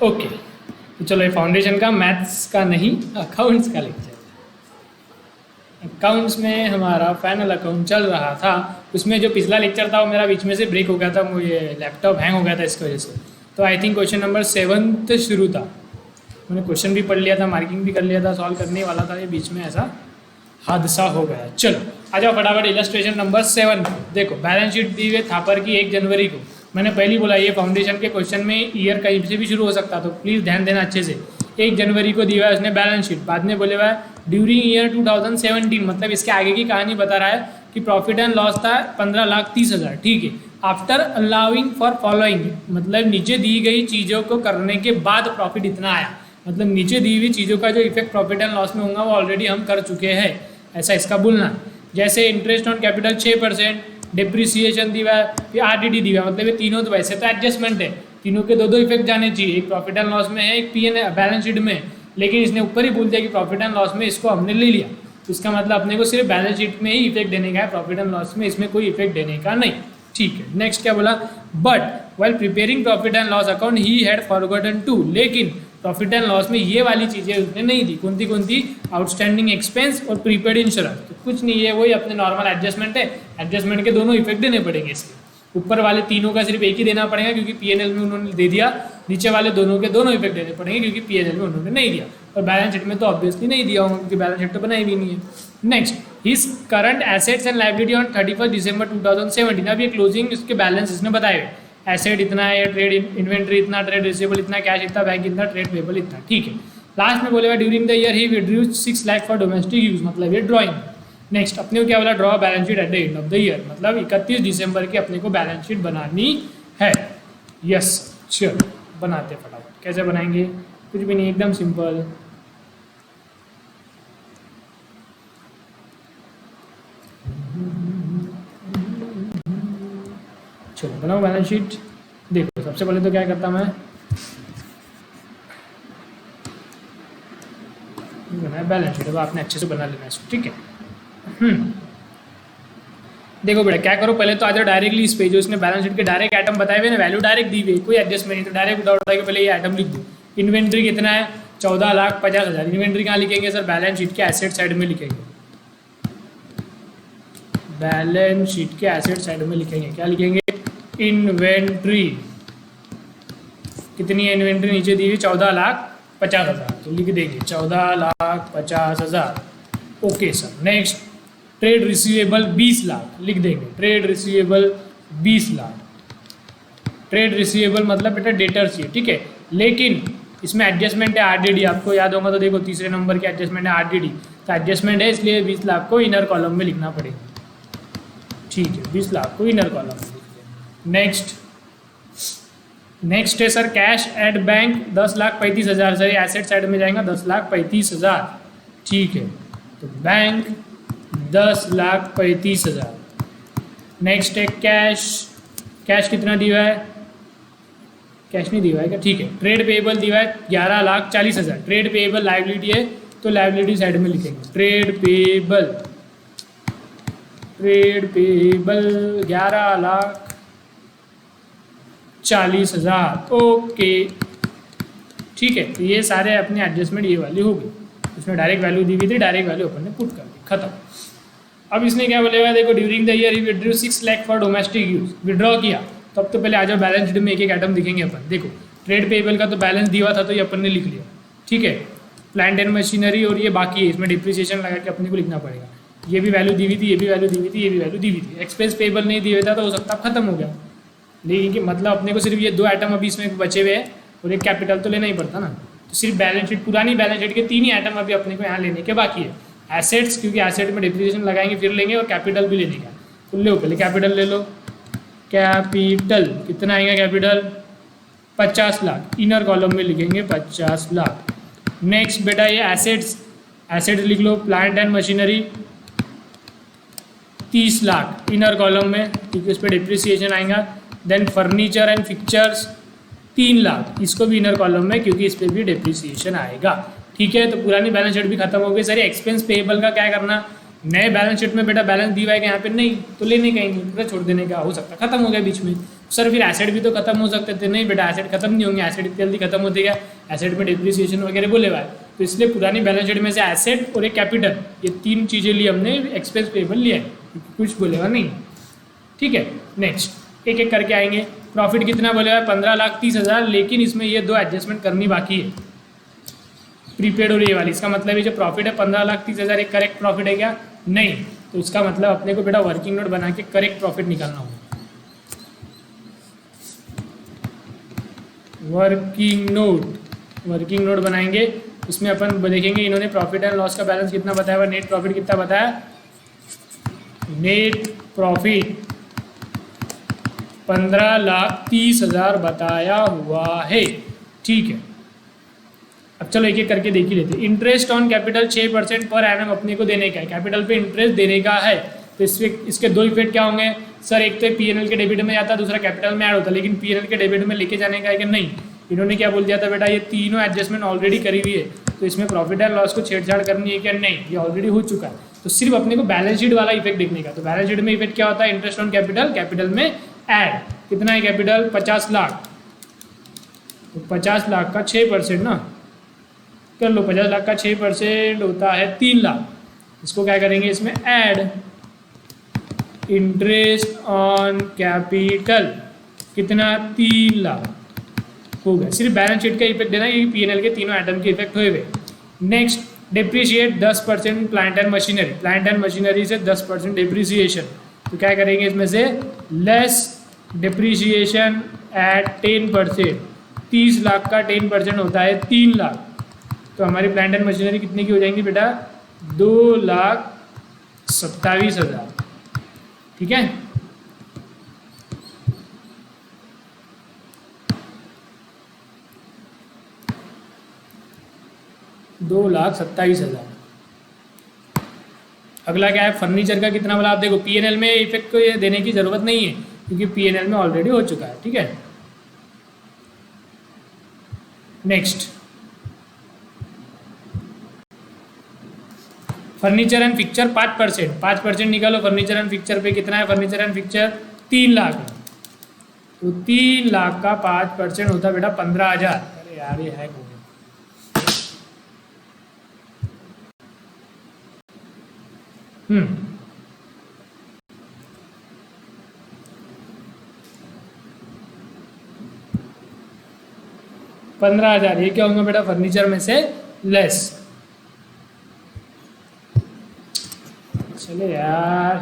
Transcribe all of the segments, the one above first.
Okay, तो चलो ये फाउंडेशन का, मैथ्स का नहीं, अकाउंट्स का लेक्चर। अकाउंट्स में हमारा फाइनल अकाउंट चल रहा था, उसमें जो पिछला लेक्चर था वो मेरा बीच में से ब्रेक हो गया था, मुझे लैपटॉप हैंग हो गया था इसकी वजह से। तो आई थिंक क्वेश्चन नंबर 7 शुरू था, मैंने क्वेश्चन भी पढ़ लिया था, मार्किंग भी कर लिया था, सॉल्व करने वाला था, ये बीच में ऐसा हादसा हो गया। चलो आ जाओ फटाफट इलस्ट्रेशन नंबर 7। देखो बैलेंस शीट दी हुई थापर की 1 जनवरी को। मैंने पहले बोला ये फाउंडेशन के क्वेश्चन में ईयर कहीं से भी शुरू हो सकता, तो प्लीज़ ध्यान देना अच्छे से। 1 जनवरी को दिया है उसने बैलेंस शीट, बाद में बोले हुआ है ड्यूरिंग ईयर 2017, मतलब इसके आगे की कहानी बता रहा है कि प्रॉफिट एंड लॉस था 15,30,000, ठीक है। आफ्टर अलाउिंग फॉर फॉलोइंग, मतलब नीचे दी गई चीज़ों को करने के बाद प्रॉफिट इतना आया, मतलब नीचे दी हुई चीज़ों का जो इफेक्ट प्रॉफिट एंड लॉस में होगा वो ऑलरेडी हम कर चुके हैं, ऐसा इसका बोलना। जैसे इंटरेस्ट ऑन कैपिटल 6%, डिप्रिसिएशन दिया है, फिर RDD दिया, मतलब ये तीनों तो वैसे तो एडजस्टमेंट है, तीनों के दो इफेक्ट जाने चाहिए, एक प्रॉफिट एंड लॉस में है, एक PN बैलेंस शीट में, लेकिन इसने ऊपर ही बोल दिया कि प्रॉफिट एंड लॉस में इसको हमने ले लिया, तो इसका मतलब अपने को सिर्फ बैलेंस शीट में ही इफेक्ट देने का है, प्रॉफिट एंड लॉस में इसमें कोई इफेक्ट देने का नहीं, ठीक है। नेक्स्ट क्या बोला, but while preparing profit and loss account he had forgotten to, लेकिन प्रॉफिट एंड लॉस में ये वाली चीज़ें उसने नहीं दी। कौन सी? आउटस्टैंडिंग एक्सपेंस और प्रीपेड इंश्योरेंस। तो कुछ नहीं है, वही अपने नॉर्मल एडजस्टमेंट है, एडजस्टमेंट के दोनों इफेक्ट देने पड़ेंगे इसके। ऊपर वाले तीनों का सिर्फ एक ही देना पड़ेगा क्योंकि PNL में उन्होंने दे दिया, नीचे वाले दोनों के दोनों इफेक्ट देने पड़ेंगे क्योंकि PNL में उन्होंने नहीं दिया, और बैलेंस शीट में तो ऑब्वियसली नहीं दिया होगा क्योंकि बैलेंस शीट तो बनाई भी नहीं है। Next, his current assets and liability on 31 दिसंबर 2017। अब ये क्लोजिंग इसके बैलेंस इसने बताए हुए, एसेट इतना है, ट्रेड इन्वेंट्री इतना, ट्रेड रिसीवेबल इतना, कैश इतना, बैंक इतना, ट्रेड पेबल इतना, ठीक है। लास्ट में बोलेगा during the year he withdrew 6 lakh for domestic use, मतलब ये ड्रॉइंग। नेक्स्ट अपने को क्या बोला, draw balance sheet at the end of the year, मतलब 31 दिसंबर की अपने को बैलेंस शीट बनानी है। यस चलो बनाते फटाफट। कैसे बनाएंगे, कुछ भी नहीं, एकदम सिंपल। चलो बनाओ बैलेंस शीट। देखो सबसे पहले तो क्या करता मैं, बनाया बैलेंस शीट, अब आपने अच्छे से बना लेना इसको, ठीक है। देखो बेटा क्या करो, पहले तो आ जाओ डायरेक्टली इस पे, जो उसने बैलेंस शीट के डायरेक्ट आइटम बताए हुए ना, वैल्यू डायरेक्ट दी हुई, कोई एडजस्टमेंट नहीं, तो डायरेक्ट उठा के पहले ये आइटम लिख दो। इन्वेंट्री कितना है, 14,50,000। इन्वेंट्री कहाँ लिखेंगे सर, बैलेंस शीट के एसेट साइड में लिखेंगे, बैलेंस शीट के एसेट साइड में लिखेंगे, क्या लिखेंगे, इन्वेंट्री। कितनी है इन्वेंट्री, नीचे दी हुई 14,50,000, तो लिख देंगे 14,50,000। Okay sir. Next, trade receivable 20 lakh, लिख देंगे trade receivable 20 lakh. Trade receivable मतलब बेटा डेटर चाहिए, ठीक है, लेकिन इसमें एडजस्टमेंट है RDD, आपको याद होगा तो देखो तीसरे नंबर की एडजस्टमेंट है RDD, तो एडजस्टमेंट है इसलिए 20 लाख को इनर कॉलम में लिखना पड़ेगा, ठीक है, 20 लाख को इनर कॉलम में लिख दें। नेक्स्ट है sir cash at bank 10,35,000, sir ये एसेट साइड में जाएगा 10,35,000, ठीक है, तो बैंक 10,35,000। नेक्स्ट है कैश, कैश कितना दिया है, कैश नहीं दिया है क्या, ठीक है। ट्रेड पेएबल दिया है 11,40,000, ट्रेड पेएबल लायबिलिटी है तो लायबिलिटी साइड में लिखेंगे, ट्रेड पेएबल 11,40,000, ओके, ठीक है। तो ये सारे अपने एडजस्टमेंट ये वाली हो गई, इसमें डायरेक्ट वैल्यू दी हुई थी, डायरेक्ट वैल्यू अपन ने पुट कर दी, खत्म। अब इसने क्या बोलेगा, देखो during the year he withdrew 6 lakh for domestic use, withdraw किया, तब तो पहले आ जाओ बैलेंस शीट में एक एक आइटम दिखेंगे अपन। देखो ट्रेड पेएबल का तो बैलेंस दिया था तो ये अपन ने लिख लिया, ठीक है। प्लांट एंड मशीनरी और ये बाकी है, इसमें डिप्रिसिएशन लगा के अपने को लिखना पड़ेगा, ये भी वैल्यू दी हुई थी, ये भी वैल्यू दी हुई थी, ये भी वैल्यू दी हुई थी। एक्सपेंस पेएबल नहीं दिया था तो हो सकता खत्म हो गया, लेकिन कि मतलब अपने को सिर्फ ये 2 आइटम अभी इसमें बचे हुए हैं और एक कैपिटल तो लेना ही पड़ता ना, तो सिर्फ बैलेंस शीट, पुरानी बैलेंस शीट के 3 ही आइटम अभी अपने को यहाँ लेने के बाकी है। एसेट्स, क्योंकि एसेट में डिप्रिसिएशन लगाएंगे फिर लेंगे, और कैपिटल भी लेने का, तो लो पहले कैपिटल ले लो। कैपिटल कितना आएगा, कैपिटल 50 लाख, इनर कॉलम में लिखेंगे 50 लाख। नेक्स्ट बेटा ये एसेट्स, एसेट्स लिख लो, plant and machinery 30 lakh inner column में, क्योंकि उस पर डिप्रिसिएशन आएगा। Then furniture and fixtures 3 lakh, इसको भी इनर कॉलम में क्योंकि इस पर भी डिप्रिसिएशन आएगा, ठीक है। तो पुरानी बैलेंस शीट भी खत्म हो गई। सर एक्सपेंस पेएबल का क्या करना, नए बैलेंस शीट में बेटा बैलेंस दी हुआ है कि यहाँ पे नहीं, तो लेने का ही नहीं, पूरा छोड़ देने का, हो सकता खत्म हो गया बीच में, सर फिर एसेट भी तो खत्म हो सकते थे। नहीं बेटा, एसेट खत्म नहीं होंगे, एसेट इतनी जल्दी खत्म होती है, एसेट में डिप्रिसिएशन वगैरह बोले हुआ है। तो इसलिए पुरानी बैलेंस शीट में से एसेट और एक कैपिटल, ये तीन चीज़ें लिए हमने, एक्सपेंस पेबल लिया है, कुछ बोलेगा नहीं। ठीक है, नेक्स्ट एक एक करके आएंगे। प्रॉफिट कितना बोले हुआ है? 15,30,000, लेकिन इसमें ये दो एडजस्टमेंट करनी बाकी है, प्रीपेड और ये वाली। इसका मतलब ये जो प्रॉफिट है 15,30,000, एक करेक्ट प्रॉफिट है क्या? नहीं। तो इसका मतलब अपने को बेटा वर्किंग नोट बना के करेक्ट प्रॉफिट निकालना होगा। वर्किंग नोट बनाएंगे, उसमें अपन देखेंगे इन्होंने प्रॉफिट एंड लॉस का बैलेंस कितना बताया हुआ, नेट प्रॉफिट कितना बताया, नेट प्रॉफिट 15,30,000 बताया हुआ है। ठीक है, अब चलो एक एक करके देख ही लेते हैं। Interest on capital 6% per annum अपने को देने का है, कैपिटल पे इंटरेस्ट देने का है। तो इसके दो इफेक्ट क्या होंगे सर? एक तो पीएनएल के डेबिट में जाता है, दूसरा कैपिटल में ऐड होता है, लेकिन पीएनएल के डेबिट में लेके जाने का है कि नहीं? इन्होंने क्या बोल दिया था बेटा, ये तीनों एडजस्टमेंट ऑलरेडी करी हुई है, तो इसमें प्रॉफिट एंड लॉस को छेड़छाड़ करनी है क्या? नहीं, ये ऑलरेडी हो चुका है। तो सिर्फ अपने को बैलेंस शीट वाला इफेक्ट देखने का। तो बैलेंस शीट में इफेक्ट क्या होता है? इंटरेस्ट ऑन कैपिटल, कैपिटल में ऐड। कितना है कैपिटल? 50 लाख। तो 50 लाख का 6% ना कर लो, 50 लाख का 6% होता है 3 लाख। इसको क्या करेंगे? इसमें ऐड इंटरेस्ट ऑन कैपिटल, कितना? 3 लाख हो गया। सिर्फ बैलेंस शीट का इफेक्ट देना, ये पीएनएल के तीनों आइटम के इफेक्ट हुए हुए। Next, depreciate 10% plant and machinery, plant and machinery से 10% डिप्रिसिएशन। तो क्या करेंगे इसमें से? Less depreciation eight 10%। 30 लाख का 10% होता है 3 लाख। तो हमारी प्लांट एंड मशीनरी कितने की हो जाएंगी बेटा? 2,27,000। ठीक है, $2,27,000। अगला क्या है? फर्नीचर का कितना बोला? आप देखो पीएनएल में इफेक्ट को ये देने की जरूरत नहीं है, क्योंकि पीएनएल में ऑलरेडी हो चुका है। ठीक है, नेक्स्ट, फर्नीचर एंड पिक्चर 5%, 5% निकालो। फर्नीचर एंड पिक्चर पे कितना है? फर्नीचर एंड पिक्चर 3 लाख है, तो 3 लाख का 5% होता है बेटा 15,000। अरे यार ये हैक हो गया। हम्म, 15,000 ये क्या होंगे बेटा? फर्नीचर में से लेस। चले यार,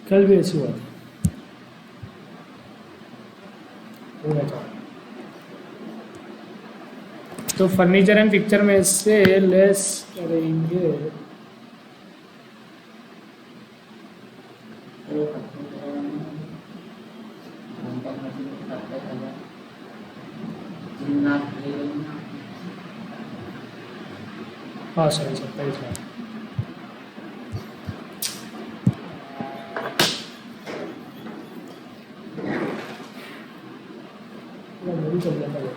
कल भी ऐसी हुआ था। तो फर्नीचर एंड पिक्चर में से लेस करेंगे। हाँ सही 27,000। चल जाता है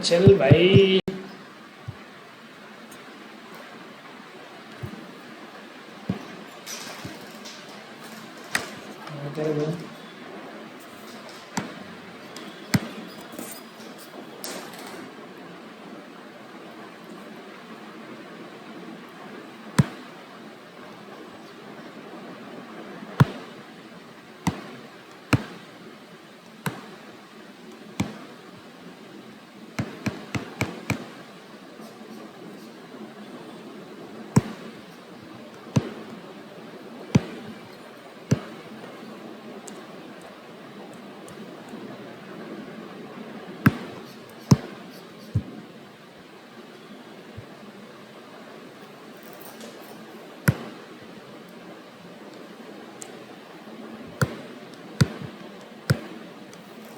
चल भाई।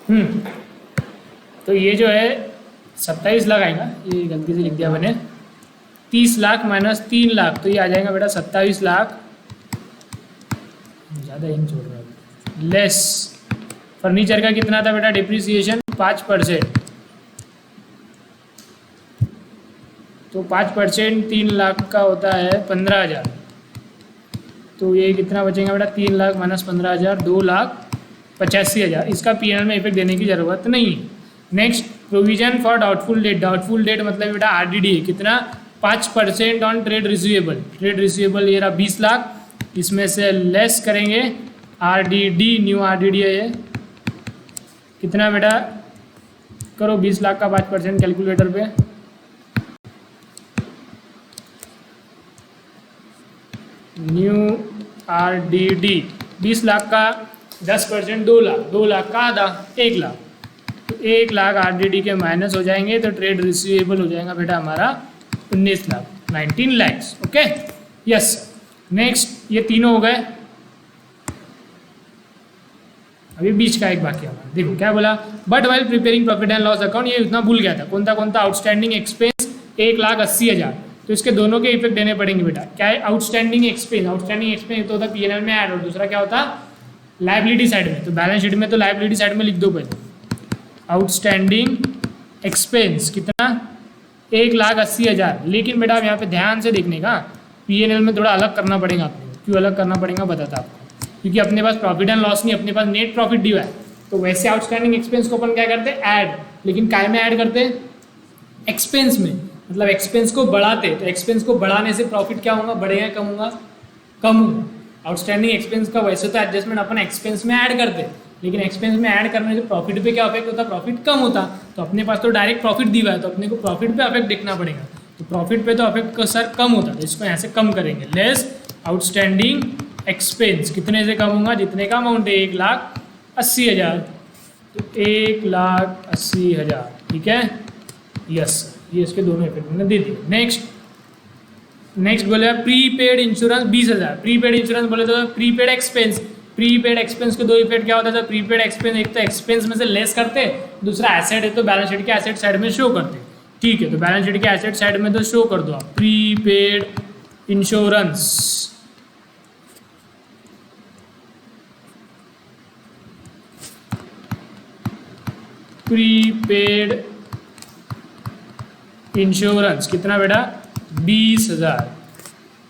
हम्म तो ये जो है 27 लाख आएगा, ये गलती से लिख दिया मैंने, 30 लाख माइनस 3 लाख, तो ये आ जाएगा बेटा 27 लाख, ज़्यादा इंच हो रहा है, लेस फर्नीचर का कितना था बेटा डिप्रिसिएशन 5%, तो 5% 3 लाख का होता है 15,000, तो ये कितना बचेगा बेटा 3 लाख माइनस 15,000 2,85,000। इसका पीएनएल में इफेक्ट देने की ज़रूरत नहीं है। Next provision for doubtful debt, doubtful debt मतलब बेटा आरडीडी कितना 5% on trade receivable, trade receivable ये रहा 20 लाख, इसमें से लेस करेंगे आरडीडी, न्यू आरडीडी है ये कितना बेटा, करो 20 लाख का 5% कैलकुलेटर पे, न्यू आरडीडी 20 लाख का 10% 2 लाख, 2 लाख का आधा 1 लाख, तो 1 लाख आरडीडी के माइनस हो जाएंगे, तो ट्रेड रिसीवेबल हो जाएगा बेटा हमारा 19 lakh 19 lakhs. Okay yes, next ये तीनों हो गए, अभी बीच का एक बाकी हमारा, देखो क्या बोला, but while preparing profit and loss account, ये उतना भूल गया था, कौन था आउटस्टैंडिंग एक्सपेंस 1,80,000, तो इसके दोनों के इफेक्ट देने पड़ेंगे बेटा। क्या है आउटस्टैंडिंग एक्सपेंस, आउटस्टैंडिंग एक्सपेंस तो होता है पीएनएल में ऐड, और दूसरा क्या होता लाइबिलिटी साइड में, तो बैलेंस शीट में तो लाइबिलिटी साइड में लिख दो पहले, आउटस्टैंडिंग एक्सपेंस कितना 1,80,000, लेकिन बेटा यहाँ पे ध्यान से देखने का, पीएनएल में थोड़ा अलग करना पड़ेगा आपको, क्यों अलग करना पड़ेगा बताता आपको, क्योंकि अपने पास प्रॉफिट एंड लॉस नहीं, अपने पास नेट प्रॉफिट दिया है, तो वैसे आउटस्टैंडिंग एक्सपेंस को अपन क्या करते हैं ऐड, लेकिन काय में ऐड करते हैं एक्सपेंस में, मतलब एक्सपेंस को बढ़ाते, तो एक्सपेंस को बढ़ाने से प्रॉफिट क्या होगा, बढ़ेगा कम होगा, कम होगा। आउटस्टैंडिंग एक्सपेंस का वैसे तो एडजस्टमेंट अपन एक्सपेंस में ऐड करते, लेकिन एक्सपेंस में ऐड करने से प्रॉफिट पे क्या इफेक्ट होता, प्रॉफिट कम होता, तो अपने पास तो डायरेक्ट प्रॉफिट दिया है, तो अपने को प्रॉफिट पे अफेक्ट देखना पड़ेगा, तो प्रॉफिट पे तो अफेक्ट सर कम होता है, तो इसको यहाँ से कम करेंगे, लेस आउटस्टैंडिंग एक्सपेंस कितने से कम होगा, जितने का अमाउंट है 1,80,000, तो 1,80,000, ठीक है यस, ये इसके दोनों इफेक्ट मैंने दे दिए। नेक्स्ट बोले प्रीपेड इंश्योरेंस 20,000, प्रीपेड इंश्योरेंस बोले तो प्रीपेड एक्सपेंस, प्रीपेड एक्सपेंस के दो इफेक्ट क्या होता है, प्रीपेड एक्सपेंस एक तो एक्सपेंस में से लेस करते, दूसरा एसेट है तो बैलेंस शीट के एसेट साइड में शो करते, ठीक है, तो बैलेंस शीट के एसेट साइड में तो शो कर दो आप प्रीपेड इंश्योरेंस, प्रीपेड इंश्योरेंस कितना बेटा 20,000,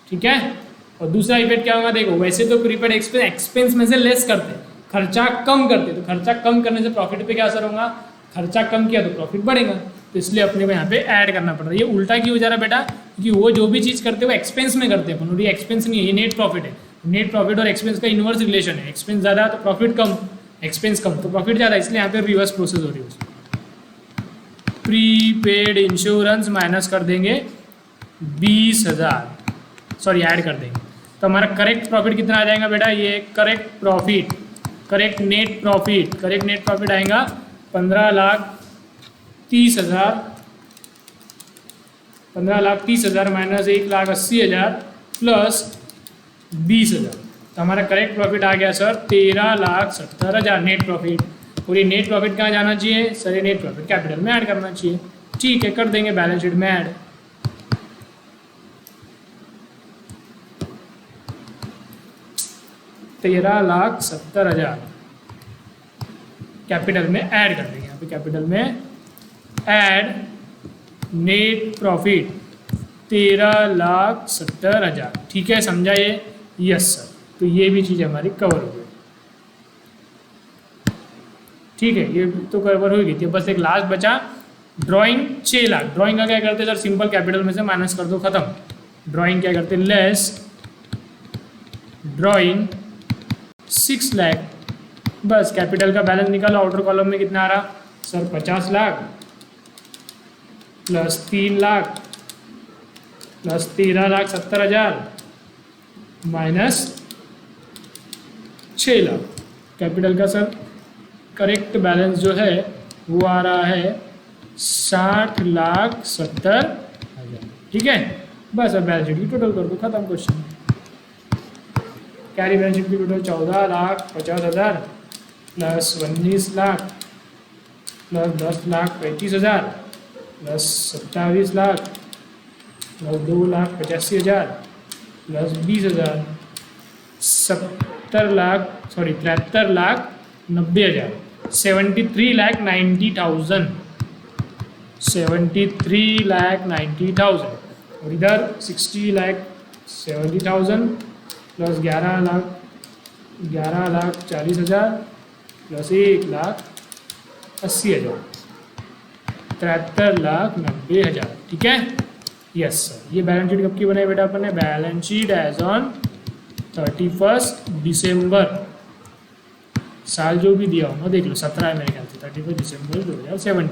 ठीक है, और दूसरा इफेक्ट क्या होगा देखो, वैसे तो प्रीपेड एक्सपेंस में से लेस करते, खर्चा कम करते, तो खर्चा कम करने से प्रॉफिट पे क्या असर होगा, खर्चा कम किया तो प्रॉफिट बढ़ेगा, तो इसलिए अपने को यहाँ पे ऐड करना पड़ रहा है। ये उल्टा क्यों हो जा रहा है बेटा, क्योंकि वो जो भी चीज़ करते हैं वो एक्सपेंस में करते हैं अपन, और ये एक्सपेंस नहीं है, ये नेट प्रॉफिट है, नेट प्रॉफिट और एक्सपेंस का इनवर्स रिलेशन है, एक्सपेंस ज़्यादा तो प्रॉफिट कम, एक्सपेंस कम तो प्रॉफिट ज़्यादा, इसलिए यहाँ पे रिवर्स प्रोसेस हो रही है। प्रीपेड इंश्योरेंस माइनस कर देंगे 20,000, सॉरी ऐड कर देंगे, तो हमारा करेक्ट प्रॉफिट कितना आ जाएगा बेटा, ये correct profit, correct net profit आएगा 15,30,000, 15,30,000 माइनस 1,80,000 प्लस 20,000, तो हमारा करेक्ट प्रॉफिट आ गया सर 13,70,000 नेट प्रॉफिट, और ये नेट प्रॉफिट कहाँ जाना चाहिए सर, ये नेट प्रॉफिट कैपिटल में ऐड करना चाहिए, ठीक है कर देंगे बैलेंस शीट में ऐड, 13,70,000 कैपिटल में ऐड कर देंगे, यहाँ पे कैपिटल में ऐड नेट प्रॉफिट 13,70,000, ठीक है समझा ये, यस सर, तो ये भी चीज़ हमारी कवर हो गई, ठीक है ये तो कवर हो गई थी, बस एक लास्ट बचा ड्राइंग 6 लाख, ड्राइंग का क्या करते सर, सिंपल कैपिटल में से माइनस कर दो खत्म, ड्राइंग क्या करते लेस ड्राइंग 6 लाख, बस कैपिटल का बैलेंस निकालो, आउटर कॉलम में कितना आ रहा sir 50 lakh plus 3 lakh plus 13,70,000 minus 6 lakh, capital का सर करेक्ट बैलेंस जो है वो आ रहा है 60,70,000, ठीक है, बस अब बैलेंस शीट की टोटल कर दो खत्म क्वेश्चन, कैरी बैलेंस शीट की total 14,50,000 plus 19 lakh plus 10,35,000 plus 27,00,000 plus 2,85,000 plus 20,000 73,90,000 73,90,000 73,90,000 और इधर 60,70,000 प्लस 11,40,000 प्लस 1,80,000 73,90,000। ठीक है, यस सर। ये बैलेंस शीट कब की बनाई बेटा अपन ने? बैलेंस शीट एज ऑन 31 दिसंबर, साल जो भी दिया होगा देख लो 17 है मेरे ख्याल से, 31 दिसंबर 2017।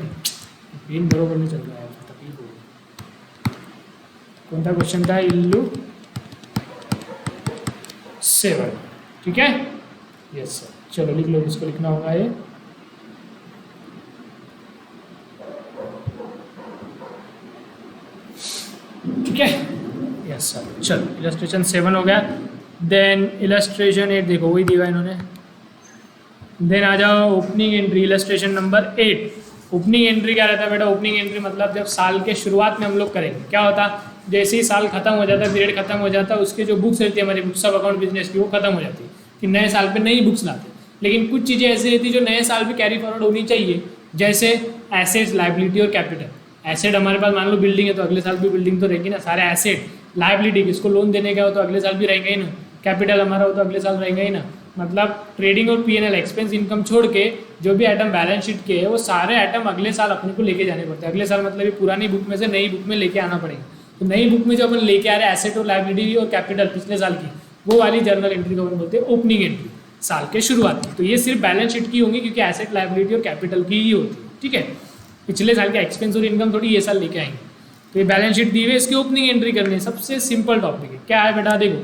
पेन बरोबर नहीं चल रहा है, तकलीफ हो गई। कौन सा क्वेश्चन था? इल्लू 7। ठीक है, यस सर। चलो लिख लो, इसको लिखना होगा ये। ठीक है, यस सर। चलो इलस्ट्रेशन 7 हो गया। देन इलस्ट्रेशन 8 देखो, वही दिया इन्होंने। देन आ जाओ opening entry, illustration number 8। Opening entry क्या रहता है बेटा? ओपनिंग एंट्री मतलब जब साल के शुरुआत में हम लोग करेंगे, क्या होता? जैसे ही साल खत्म हो जाता है, पीरियड खत्म हो जाता है, उसके जो बुक्स रहती है हमारी बुक्स ऑफ अकाउंट बिजनेस की, वो खत्म हो जाती है कि नए साल पे नई बुक्स लाते हैं। लेकिन कुछ चीज़ें ऐसी रहती है जो नए साल पे कैरी फॉरवर्ड होनी चाहिए, जैसे एसेट्स, लाइबिलिटी और कैपिटल। एसेट हमारे पास मान लो बिल्डिंग है तो अगले साल भी बिल्डिंग तो रहेगी ना, सारे एसेट। लाइबिलिटी किसको लोन देने का हो तो अगले साल भी रहेंगे ही ना। कैपिटल हमारा हो तो अगले साल रहेंगे ही ना। मतलब ट्रेडिंग और पीएनएल एक्सपेंस इनकम छोड़ के जो भी आइटम बैलेंस शीट के है वो सारे आइटम अगले साल अपने को लेके जाने पड़ते हैं। अगले साल मतलब ये पुरानी बुक में से नई बुक में लेके आना पड़ेगा। तो नई बुक में जो अपन लेके आ रहे हैं एसेट और लाइबिलिटी और कैपिटल पिछले साल की, वो वाली जर्नल एंट्री को अपन बोलते हैं ओपनिंग एंट्री, साल के शुरुआत की। तो ये सिर्फ बैलेंस शीट की होंगी क्योंकि एसेट, लाइबिलिटी और कैपिटल की ही होती है। ठीक है, पिछले साल के एक्सपेंस और इनकम थोड़ी ये साल लेके आएंगे। तो ये बैलेंस शीट दी हुई है, इसकी ओपनिंग एंट्री करनी है। सबसे सिंपल टॉपिक है। क्या है बेटा? देखो,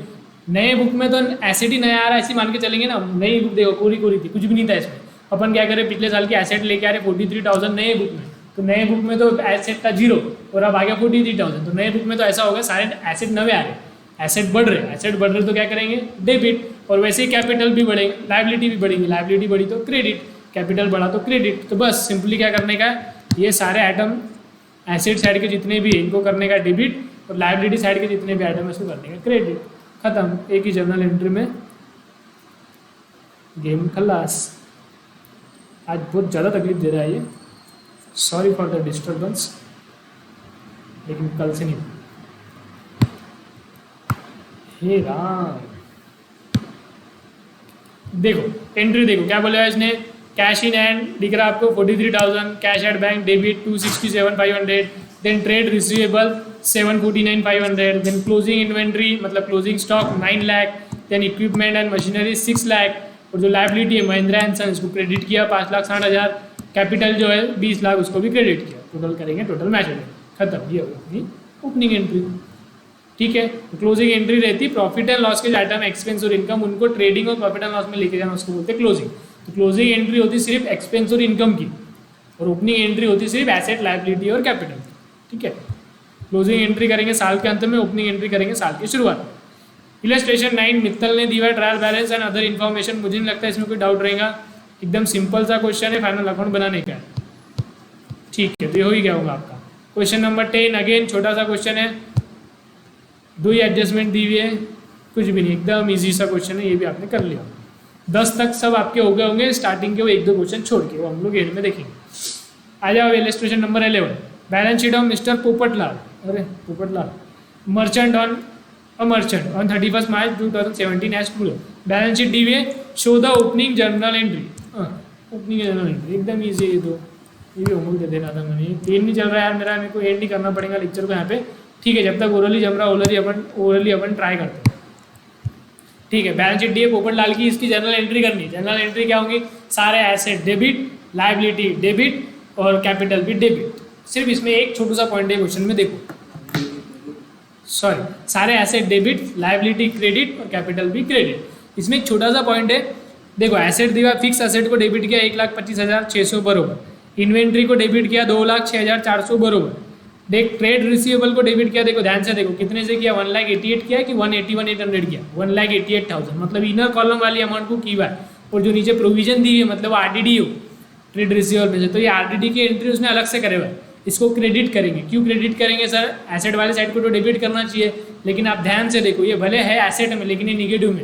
नए बुक में तो एसेट ही नया आ रहा है, ऐसे मान के चलेंगे ना। नई बुक देखो कोरी थी, कुछ भी नहीं था इसमें। अपन क्या करें, पिछले साल के एसेट लेके आ रहे 43,000 नए बुक में। तो नए बुक में तो एसेट था 0 और अब आ गया 43,000। तो नए बुक में तो ऐसा होगा सारे एसेट नए आ रहे, एसेट बढ़ रहे। एसेट बढ़ रहे तो क्या करेंगे? डेबिट। और वैसे ही कैपिटल भी बढ़ेगा, लाइबिलिटी भी बढ़ेगी। लाइबिलिटी बढ़ी तो क्रेडिट, कैपिटल बढ़ा तो क्रेडिट। तो बस सिंपली क्या करने का है, ये सारे आइटम एसेट साइड के जितने भी इनको करने का डेबिट, और लाइबिलिटी साइड के जितने भी आइटम है उसको करने का क्रेडिट। खत्म, एक ही जर्नल एंट्री में गेम खलास। आज बहुत ज़्यादा तकलीफ दे रहा है ये, सॉरी फॉर द डिस्टर्बेंस, लेकिन कल से नहीं। हे राम, देखो एंट्री देखो क्या बोला इसने। कैश इन हैंड दिख रहा है आपको 43,000, cash at bank debit 267,500, then trade receivable 749,500, then closing inventory मतलब closing stock 9 lakh, then equipment and machinery 6 lakh, और जो लाइबिलिटी है महिंद्रा एंड सन्स को क्रेडिट किया 5,60,000, कैपिटल जो है 20 लाख उसको भी क्रेडिट किया। टोटल करेंगे, टोटल मैच हो जाएगा। खत्म, ये होगी अपनी ओपनिंग एंट्री। ठीक है, क्लोजिंग एंट्री रहती है प्रॉफिट एंड लॉस के आइटम, एक्सपेंस और इनकम, उनको ट्रेडिंग और प्रॉफिट एंड लॉस में लेके जाना, उसको बोलते हैं क्लोजिंग। तो क्लोजिंग एंट्री होती सिर्फ एक्सपेंस और इनकम की, और ओपनिंग एंट्री होती सिर्फ एसेट, लाइबिलिटी और कैपिटल। ठीक है, क्लोजिंग एंट्री करेंगे साल के अंत में, ओपनिंग एंट्री करेंगे साल की शुरुआत में। इलस्ट्रेशन 9 मित्तल ने दिया trial balance and other information. मुझे नहीं लगता इसमें कोई डाउट रहेगा, एकदम सिंपल सा क्वेश्चन है, फाइनल अकाउंट बनाने का है। ठीक है, तो ये हो ही गया होगा आपका। क्वेश्चन नंबर 10 अगेन छोटा सा क्वेश्चन है, 2 ही एडजस्टमेंट दी हुई है, कुछ भी नहीं, एकदम ईजी सा क्वेश्चन है, ये भी आपने कर लिया। 10 तक सब आपके हो गए होंगे, स्टार्टिंग के वो 1-2 क्वेश्चन छोड़ के, वो हम लोग एंड में देखेंगे। आ जाओ illustration number 11, balance sheet of mister Popatlal, अरे Popatlal, merchant on a merchant on 31 March 2017 as to. Balance sheet दी हुई है, show the opening journal entry. Opening journal entry एकदम ईजी है, तो ये भी होमवर्क दे देना था मैंने। पेन नहीं चल रहा है यार मेरा, मेरे को एंड नहीं करना पड़ेगा लेक्चर को यहाँ पे। ठीक है, जब तक ओरली जम रहा ओरली अपन ट्राई करते हैं। ठीक है, बैलेंस शीट दी है पोपटलाल की, इसकी जर्नल एंट्री करनी है। जर्नल एंट्री क्या होंगी? सारे एसेट डेबिट, लाइबिलिटी डेबिट और कैपिटल भी डेबिट। सिर्फ इसमें एक छोटा सा पॉइंट है क्वेश्चन में, देखो सॉरी, सारे एसेट डेबिट, लाइबिलिटी क्रेडिट और कैपिटल भी क्रेडिट। इसमें एक छोटा सा पॉइंट है, देखो एसेट दिया, फिक्स एसेट को डेबिट किया 1,25,600 बरोबर, इन्वेंट्री को डेबिट किया 2,06,400 बरोबर, देख ट्रेड रिसीवेबल को डेबिट किया, देखो ध्यान से देखो कितने से किया, 1,88,000 किया कि 181,800 किया, 1,88,000 मतलब इनर कॉलम वाली अमाउंट को की हुआ है। और जो नीचे प्रोविजन दी हुई है मतलब RDD हो, ट्रेड रिसीवेबल में से, तो ये आरडीडी की एंट्री उसने अलग से करे हुआ है, इसको क्रेडिट करेंगे। क्यों क्रेडिट करेंगे सर? एसेट वाले साइड को तो डेबिट करना चाहिए, लेकिन आप ध्यान से देखो ये भले है एसेट में लेकिन ये निगेटिव में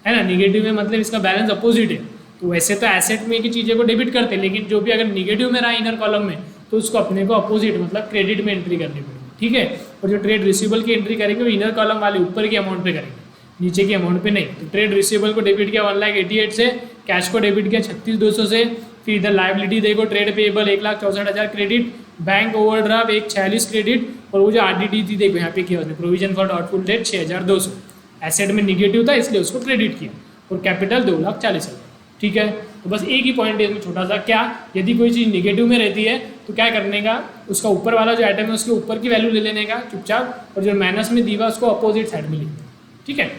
है ना, निगेटिव में मतलब इसका बैलेंस अपोजिट है। तो वैसे तो एसेट में की चीज़ें को डेबिट करते हैं, लेकिन जो भी अगर निगेटिव में रहा इनर कॉलम में तो उसको अपने को अपोजिट मतलब क्रेडिट में एंट्री करनी पड़ेगी, ठीक है। और जो ट्रेड रिसीवेबल की एंट्री करेंगे वो इनर कॉलम वाले ऊपर के अमाउंट पे करेंगे, नीचे के अमाउंट पे नहीं। तो ट्रेड रिसीवेबल को डेबिट किया 1,88,000 से, कैश को डेबिट किया 36,200 से, फिर इधर लायबिलिटी देखो trade payable 1,64,000 credit, bank overdraft 1,46 credit, और वो जो आरडीडी थी देखो यहाँ पे किया उसने provision for doubtful debt 6,200, asset में निगेटिव था इसलिए उसको क्रेडिट किया, और कैपिटल 2,40,000, ठीक है। तो बस एक ही पॉइंट है इसमें छोटा सा, क्या यदि कोई चीज़ निगेटिव में रहती है तो क्या करने का, उसका ऊपर वाला जो आइटम है उसके ऊपर की वैल्यू ले लेने का चुपचाप, और जो माइनस में दिया उसको अपोजिट साइड में लिखना, ठीक है।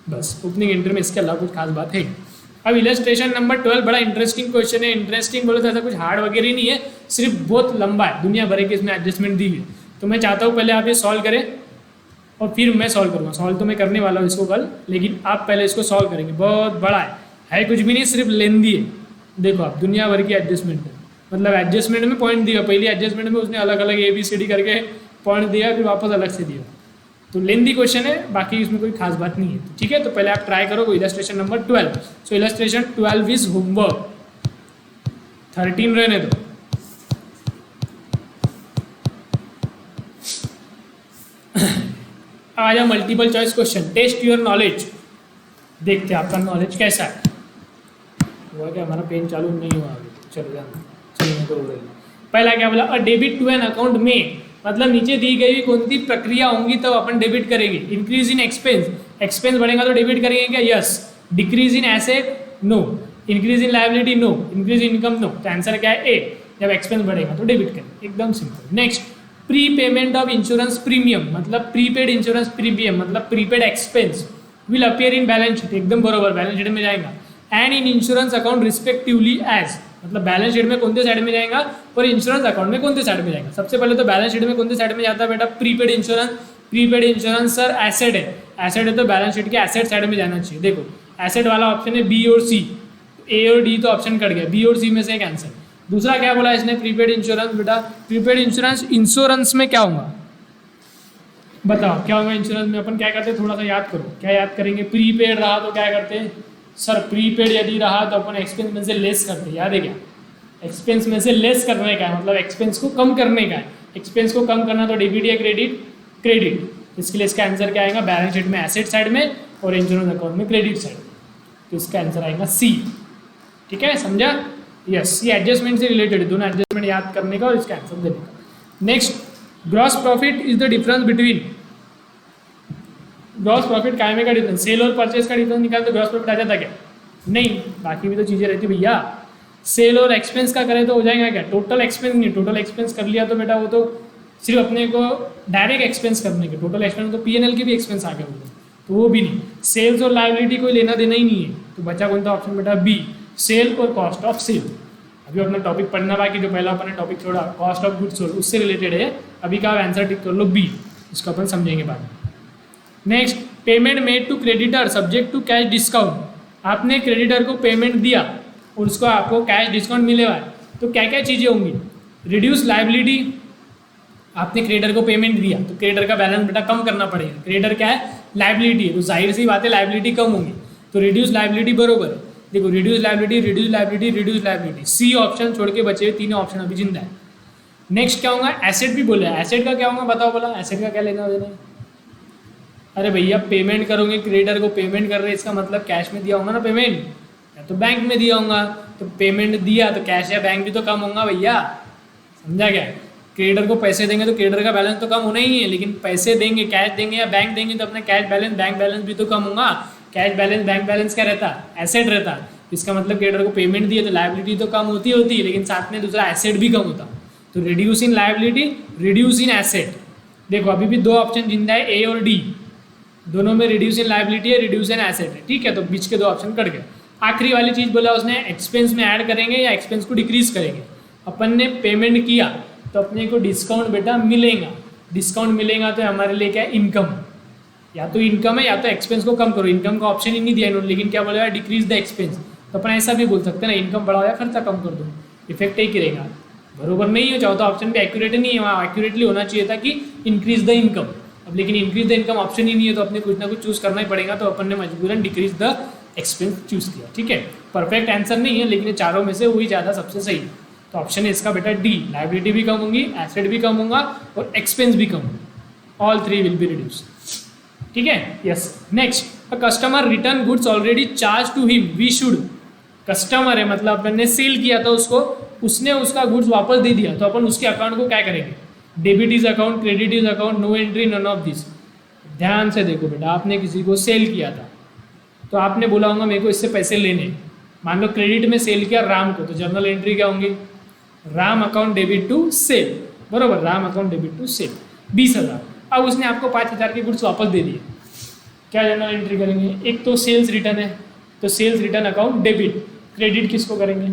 बस ओपनिंग एंट्री में इसके अलावा कुछ खास बात है। अब इलस्ट्रेशन नंबर 12 बड़ा इंटरेस्टिंग क्वेश्चन है। इंटरेस्टिंग बोले तो ऐसा कुछ हार्ड वगैरह नहीं है, सिर्फ बहुत लंबा है, दुनिया भर की इसमें एडजस्टमेंट दी हुई है। तो मैं चाहता हूँ पहले आप ये सॉल्व करें और फिर मैं सॉल्व करूँगा। सॉल्व तो मैं करने वाला हूँ इसको कल, लेकिन आप पहले इसको सॉल्व करेंगे। बहुत बड़ा है कुछ भी नहीं, सिर्फ लेंदी है। देखो आप दुनिया भर की एडजस्टमेंट है, मतलब एडजस्टमेंट में पॉइंट दिया, पहली एडजस्टमेंट में उसने अलग अलग ABCD करके पॉइंट दिया, फिर वापस अलग से दिया। तो लेंदी क्वेश्चन है, बाकी इसमें कोई खास बात नहीं है, ठीक है। तो पहले आप ट्राई करो illustration number 12। So illustration 12 is homework, 13 रहने दो। आ जाओ multiple choice question, test your knowledge, देखते हैं आपका नॉलेज कैसा है। हुआ क्या, हमारा पेन चालू नहीं हुआ अभी, चलो जाना, चलिए तो पहला क्या बोला, a debit to an account में, मतलब नीचे दी गई कौन सी प्रक्रिया होंगी तब अपन डेबिट करेंगे। इंक्रीज इन एक्सपेंस, एक्सपेंस बढ़ेगा तो डेबिट करेंगे क्या? Yes. Decrease in asset, no. Increase in liability, no. Increase in income, no. तो आंसर क्या है? ए। जब एक्सपेंस बढ़ेगा तो डेबिट करेंगे, एकदम simple. Next, prepayment of insurance premium, मतलब प्रीपेड इंश्योरेंस प्रीमियम मतलब prepaid expense will appear in balance sheet, एकदम बरोबर बैलेंस शीट में जाएगा। And in insurance account respectively as, मतलब बैलेंस शीट में कौन से साइड में जाएगा और इंश्योरेंस अकाउंट में कौन से साइड में जाएगा। सबसे पहले तो बैलेंस शीट में कौन से साइड में जाता है बेटा? Prepaid insurance. Prepaid insurance sir asset है, एसेट है तो बैलेंस शीट के एसेट साइड में जाना चाहिए। देखो एसेट वाला ऑप्शन है बी और सी, ए और डी तो ऑप्शन कट गया, बी और सी में से एक आंसर। दूसरा क्या बोला इसने? Prepaid insurance. बेटा प्रीपेड इंश्योरेंस में क्या होगा बताओ, क्या होगा इंश्योरेंस में? अपन क्या करते हैं, थोड़ा सा याद करो, क्या याद करेंगे? प्रीपेड रहा तो क्या करते हैं सर? प्रीपेड यदि रहा तो अपन एक्सपेंस में से लेस करते हैं, याद है क्या? एक्सपेंस में से लेस करने का है, मतलब एक्सपेंस को कम करने का है। एक्सपेंस को कम करना तो डेबिट या क्रेडिट? क्रेडिट। इसके लिए इसका आंसर क्या आएगा? बैलेंस शीट में एसेट साइड में और इंश्योरेंस अकाउंट में क्रेडिट साइड, तो इसका आंसर आएगा सी। ठीक है, समझा? यस, ये एडजस्टमेंट से रिलेटेड है, दोनों एडजस्टमेंट याद करने का और इसका आंसर देने का। Next, gross profit is the difference between, gross profit कायमे का डिफरेंस, सेल और परचेज का डिफरेंस निकाल तो ग्रॉस प्रॉफिट आ जाता क्या? नहीं, बाकी भी तो चीज़ें रहती भैया। सेल और एक्सपेंस का करें तो हो जाएगा क्या? टोटल एक्सपेंस नहीं, टोटल एक्सपेंस कर लिया तो बेटा वो तो सिर्फ अपने को डायरेक्ट एक्सपेंस करने के, टोटल एक्सपेंस तो P&L के भी एक्सपेंस आ गए होंगे, तो वो भी नहीं। सेल्स और लायबिलिटी कोई लेना देना ही नहीं है, तो बचा कौन सा ऑप्शन बेटा? बी, सेल और कॉस्ट ऑफ सेल। अभी अपना टॉपिक पढ़ना बाकी, जो पहला अपन ने टॉपिक छोड़ा कॉस्ट ऑफ गुड्स सोल्ड, उससे रिलेटेड है। अभी का आंसर टिक कर लो बी, इसको अपन समझेंगे बाद में। Next, payment made to creditor subject to cash discount, आपने क्रेडिटर को पेमेंट दिया और उसको आपको कैश डिस्काउंट मिलेगा, तो क्या क्या चीज़ें होंगी? रिड्यूस लायबिलिटी, आपने क्रेडिटर को पेमेंट दिया तो क्रेडिटर का बैलेंस बेटा कम करना पड़ेगा। क्रेडिटर क्या है? लायबिलिटी है, तो जाहिर सी बात है लायबिलिटी कम होंगी, तो रिड्यूस लायबिलिटी बरोबर है। देखो reduce liability, reduce liability, reduce liability, C option छोड़ के बचे हुए तीनों ऑप्शन अभी जिंदा है। नेक्स्ट क्या होगा? एसेट भी बोले, एसेट का क्या होगा बताओ बोला, एसेट का क्या लेना देना है? अरे भैया पेमेंट करोगे, क्रेडिटर को पेमेंट कर रहे, इसका मतलब कैश में दिया होगा ना पेमेंट, या तो बैंक में दिया होगा, तो पेमेंट दिया तो कैश या बैंक भी तो कम होगा भैया, समझा क्या? क्रेडिटर को पैसे देंगे तो क्रेडिटर का बैलेंस तो कम होना ही है, लेकिन पैसे देंगे, कैश देंगे या बैंक देंगे तो अपना कैश बैलेंस, बैंक बैलेंस भी तो कम होगा। कैश बैलेंस, बैंक बैलेंस क्या रहता? एसेट रहता। इसका मतलब क्रेडिटर को पेमेंट दिए तो लायबिलिटी तो कम होती है, लेकिन साथ में दूसरा एसेट भी कम होता, तो reduce in liability, reduce in asset. देखो अभी भी दो ऑप्शन जिंदा है, ए और डी, दोनों में रिड्यूस इन लायबिलिटी है, रिड्यूस इन एसेट है, ठीक है, तो बीच के दो ऑप्शन कट गए। आखिरी वाली चीज़ बोला उसने, एक्सपेंस में ऐड करेंगे या एक्सपेंस को डिक्रीज करेंगे। अपन ने पेमेंट किया तो अपने को डिस्काउंट बेटा मिलेगा, डिस्काउंट मिलेगा तो हमारे लिए क्या है? इनकम, या तो इनकम है या तो एक्सपेंस को कम करो। इनकम का ऑप्शन ही नहीं दिया इन्होंने, लेकिन क्या बोलेगा? डिक्रीज द एक्सपेंस, तो अपन ऐसा भी बोल सकते हैं ना, इनकम बढ़ाओ या खर्चा कम कर दो, इफेक्ट एक ही रहेगा। बरोबर नहीं हो, चाहो तो ऑप्शन भी एक्यूरेट नहीं है, वहाँ एक्यूरेटली होना चाहिए था कि इंक्रीज द इनकम। अब लेकिन इंक्रीज द इनकम ऑप्शन ही नहीं है, तो अपने कुछ ना कुछ चूज करना ही पड़ेगा, तो अपन ने मजबूरन डिक्रीज द एक्सपेंस चूज किया। ठीक है, परफेक्ट आंसर नहीं है, लेकिन ये चारों में से वही ज़्यादा सबसे सही है। तो ऑप्शन है इसका बेटा डी, लाइबिलिटी भी कम होंगी, एसेट भी कम होगा और एक्सपेंस भी कम होगा, all three will be reduce. ठीक है, yes. Next, a customer return goods already charge to him, we should. Customer है मतलब अपन ने सेल किया था उसको, उसने उसका गुड्स वापस दे दिया, तो अपन उसके अकाउंट को क्या करेंगे? Debit is account, credit is account, no entry, none of this. ध्यान से देखो बेटा, आपने किसी को सेल किया था, तो आपने बोला होगा मेरे को इससे पैसे लेने। मान लो क्रेडिट में सेल किया राम को, तो जर्नल एंट्री क्या होंगी? Ram account debit to sale, बरोबर, Ram account debit to sale 20,000। अब उसने आपको 5,000 के गुड्स वापस दे दिए, क्या जर्नल एंट्री करेंगे? एक तो सेल्स रिटर्न है, तो sales return account debit. Credit किसको करेंगे?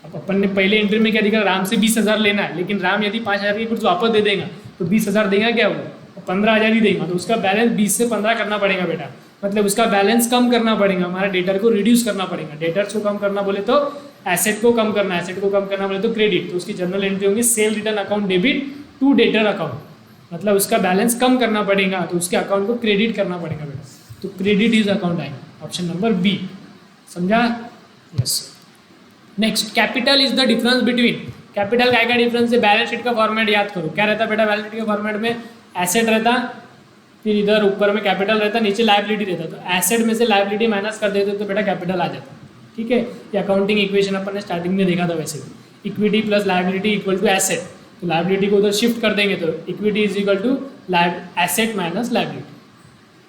अब अपन ने पहले एंट्री में क्या दिखा? राम से 20,000 लेना है, लेकिन राम यदि 5,000 के गुड्स वापस दे देगा तो 20,000 देगा क्या वो? 15,000 ही देगा, तो उसका बैलेंस 20 से 15 करना पड़ेगा बेटा, मतलब उसका बैलेंस कम करना पड़ेगा, हमारा डेटर को रिड्यूस करना पड़ेगा। डेटर्स को कम करना बोले तो एसेट को कम करना, एसेट को कम करना बोले तो क्रेडिट, तो उसकी जर्नल एंट्री होंगी sale return account debit to debtor account, मतलब उसका बैलेंस कम करना पड़ेगा, तो उसके अकाउंट को क्रेडिट करना पड़ेगा बेटा, तो क्रेडिट इज अकाउंट आएगा, ऑप्शन नंबर बी। समझा? Yes. Next, capital is the difference between, capital का डिफरेंस है? बैलेंस शीट का फॉर्मेट याद करो, क्या रहता बेटा बैलेंस शीट के फॉर्मेट में? एसेट रहता, फिर इधर ऊपर में कैपिटल रहता, नीचे लायबिलिटी रहता, तो एसेट में से लायबिलिटी माइनस कर देते तो बेटा कैपिटल आ जाता। ठीक है, ये अकाउंटिंग इक्वेशन अपन ने स्टार्टिंग में देखा था वैसे भी, equity plus liability equal to asset, तो लायबिलिटी को उधर शिफ्ट कर देंगे तो equity is equal to asset minus liability.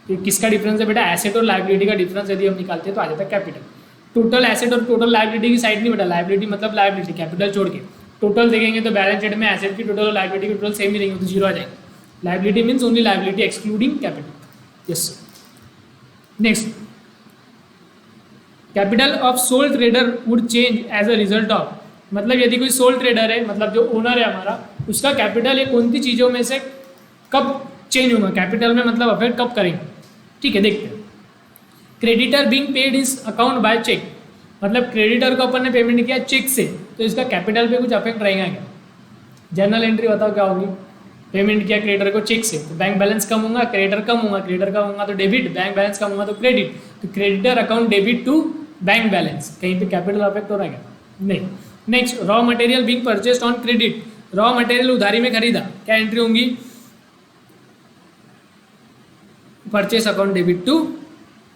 तो किसका डिफरेंस है बेटा? एसेट और लायबिलिटी का डिफरेंस यदि हम निकालते हैं तो आ जाता है कैपिटल। टोटल एसेट और टोटल लायबिलिटी की साइड नहीं बेटा, लायबिलिटी मतलब लायबिलिटी, कैपिटल छोड़ के टोटल देखेंगे तो बैलेंस शीट में एसेट की टोटल और लायबिलिटी की टोटल सेम ही रहेंगे, तो जीरो आ जाएंगे। Liability means only liability excluding capital. Yes. Next, capital of sole trader would change as a result of, मतलब यदि कोई सोल ट्रेडर है, मतलब जो ओनर है हमारा, उसका कैपिटल ये कौन सी चीज़ों में से कब चेंज होगा, कैपिटल में मतलब अफेक्ट कब करेंगे? ठीक है, देखते हैं। Creditor being paid is account by cheque, मतलब क्रेडिटर को अपन ने पेमेंट किया चेक से, तो इसका कैपिटल पे कुछ अफेक्ट रहेगा क्या? जर्नल एंट्री बताओ क्या होगी? पेमेंट किया क्रेडिटर को चेक से, तो बैंक बैलेंस कम होगा, क्रेडिटर कम होगा, क्रेडिटर कम होगा तो डेबिट, बैंक बैलेंस कम होगा तो क्रेडिट, तो creditor account debit to bank balance, कहीं पे कैपिटल अफेक्ट हो रहा है क्या? नहीं। Next, raw material being purchased on credit, raw material उधारी में खरीदा, क्या एंट्री होंगी? Purchase account debit to